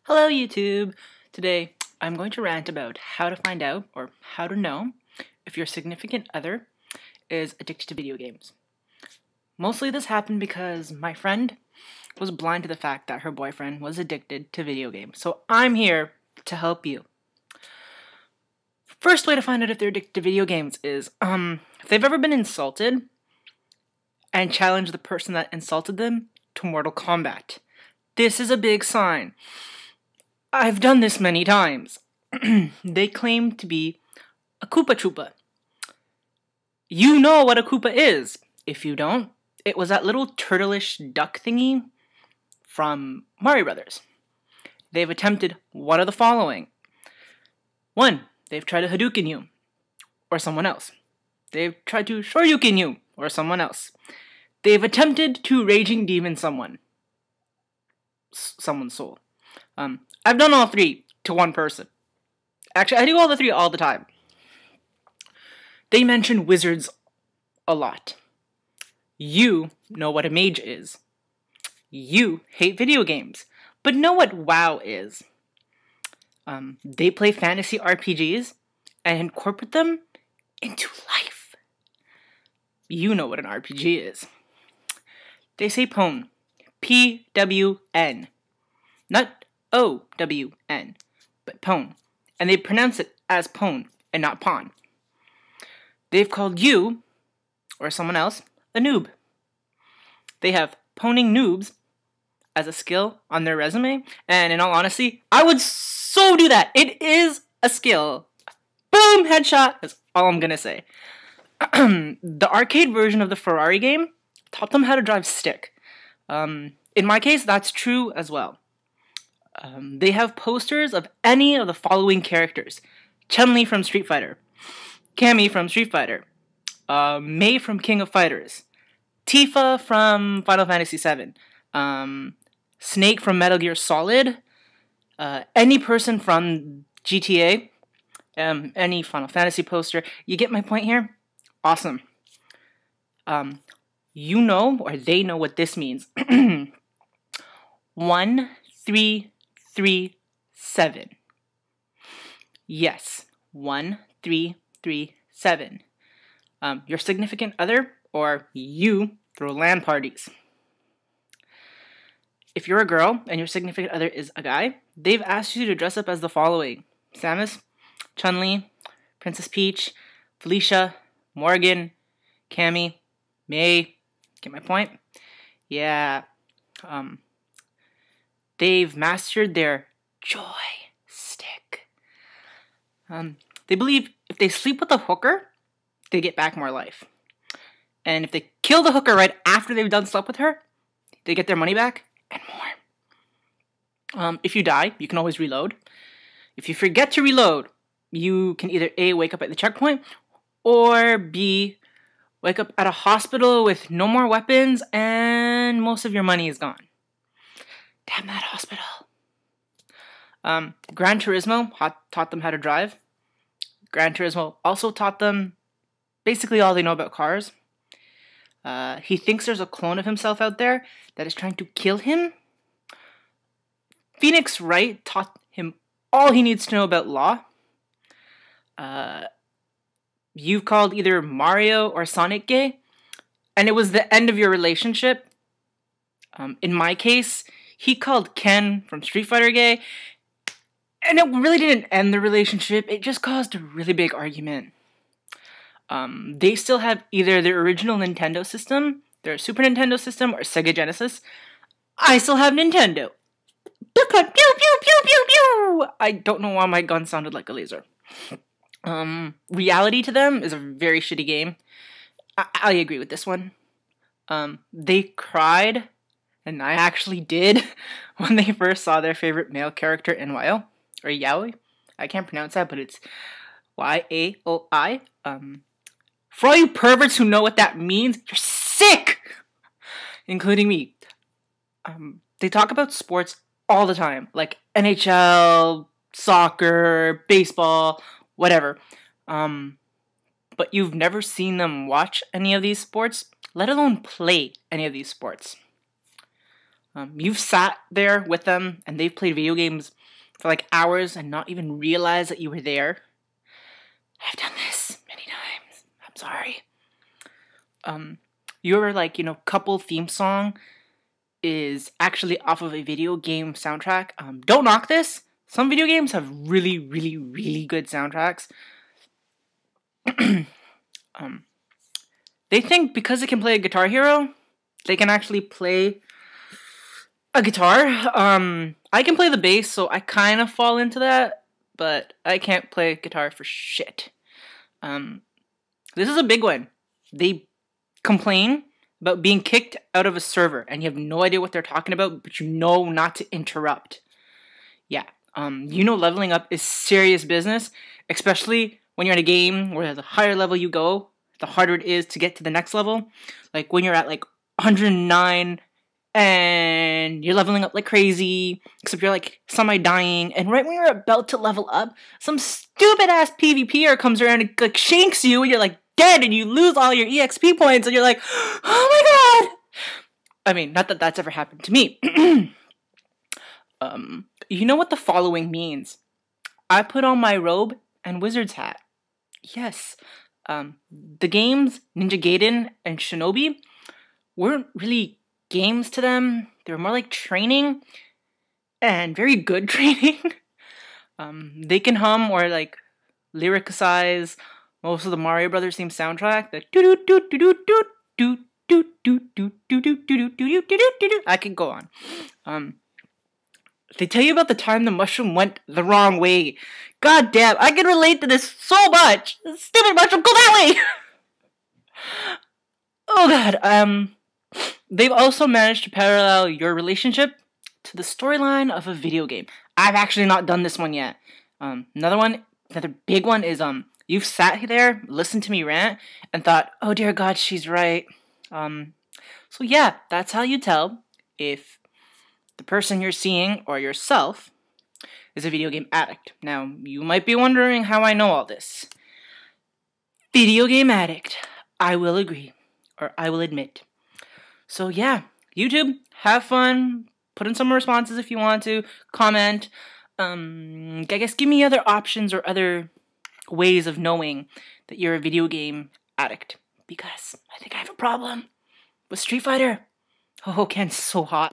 Hello YouTube! Today I'm going to rant about how to find out or how to know if your significant other is addicted to video games. Mostly this happened because my friend was blind to the fact that her boyfriend was addicted to video games. So I'm here to help you. First way to find out if they're addicted to video games is if they've ever been insulted and challenge the person that insulted them to Mortal Kombat. This is a big sign. I've done this many times. They claim to be a Koopa Troopa. You know what a Koopa is. If you don't, it was that little turtleish duck thingy from Mario Brothers. They've attempted one of the following. 1. They've tried to Hadouken you, or someone else. They've tried to Shoryuken you, or someone else. They've attempted to Raging Demon someone's soul. I've done all three to one person. Actually, I do all the three all the time. They mention wizards a lot. You know what a mage is. You hate video games, but know what WoW is. They play fantasy RPGs and incorporate them into life. You know what an RPG is. They say pwn. P-W-N. Not O-W-N, but pwn. And they pronounce it as pwn and not pawn. They've called you, or someone else, a noob. They have pwning noobs as a skill on their resume, and in all honesty, I would so do that. It is a skill. Boom, headshot, that's all I'm gonna say. The arcade version of the Ferrari game taught them how to drive stick. In my case, that's true as well. They have posters of any of the following characters. Chun-Li from Street Fighter, Cammy from Street Fighter, Mei from King of Fighters, Tifa from Final Fantasy VII, Snake from Metal Gear Solid, any person from GTA, any Final Fantasy poster. You get my point here? Awesome. You know, or they know what this means. 1, 3, 3, 7. Yes, 1, 3, 3, 7. Your significant other, or you, throw LAN parties. If you're a girl and your significant other is a guy, they've asked you to dress up as the following: Samus, Chun-Li, Princess Peach, Felicia, Morgan, Cammy, Mei. Get my point? Yeah. They've mastered their joy stick. They believe if they sleep with a hooker, they get back more life. And if they kill the hooker right after they've done slept with her, they get their money back and more. If you die, you can always reload. If you forget to reload, you can either A, wake up at the checkpoint, or B, wake up at a hospital with no more weapons and most of your money is gone. Damn that hospital. Gran Turismo taught them how to drive. Gran Turismo also taught them basically all they know about cars. He thinks there's a clone of himself out there that is trying to kill him. Phoenix Wright taught him all he needs to know about law. You've called either Mario or Sonic gay, and it was the end of your relationship. In my case, he called Ken from Street Fighter gay, and it really didn't end the relationship, it just caused a really big argument. They still have either their original Nintendo system, their Super Nintendo system, or Sega Genesis. I still have Nintendo. Pew, pew, pew, pew, pew, pew! I don't know why my gun sounded like a laser. Reality to them is a very shitty game. I agree with this one. They cried, and I actually did, when they first saw their favorite male character in WoW, or Yaoi. I can't pronounce that, but it's Y-A-O-I. For all you perverts who know what that means, you're sick! Including me. They talk about sports all the time, like NHL, soccer, baseball, whatever. But you've never seen them watch any of these sports, let alone play any of these sports. You've sat there with them and they've played video games for like hours and not even realize that you were there. I've done this many times. I'm sorry. Your like, couple theme song is actually off of a video game soundtrack. Don't knock this. Some video games have really, really, really good soundtracks. They think because they can play a Guitar Hero, they can actually play a guitar. I can play the bass, so I kind of fall into that, but I can't play guitar for shit. This is a big one. They complain about being kicked out of a server, and you have no idea what they're talking about, but you know not to interrupt. Yeah, leveling up is serious business, especially when you're in a game where the higher level you go, the harder it is to get to the next level. Like when you're at like 109 and you're leveling up like crazy, except you're like semi-dying, and right when you're about to level up, some stupid-ass PvPer comes around and like shanks you, and you're like dead, and you lose all your EXP points, and you're like, oh my god! I mean, not that that's ever happened to me. You know what the following means. I put on my robe and wizard's hat. Yes. The games Ninja Gaiden and Shinobi weren't really games to them. They were more like training, and very good training. They can hum or like lyricize most of the Mario Brothers theme soundtrack. The doo doo doo doo doo doo doo doo doo doo doo doo doo doo doo. I could go on. They tell you about the time the mushroom went the wrong way. God damn, I can relate to this so much. Stupid mushroom, go that way! Oh god, they've also managed to parallel your relationship to the storyline of a video game. I've actually not done this one yet. Another big one is, you've sat there, listened to me rant, and thought, oh dear god, she's right. So yeah, that's how you tell if the person you're seeing, or yourself, is a video game addict. Now, you might be wondering how I know all this. Video game addict. I will agree. Or I will admit. So yeah, YouTube, have fun. Put in some responses if you want to. Comment. I guess give me other options or other ways of knowing that you're a video game addict. Because I think I have a problem with Street Fighter. Oh, Ken's so hot.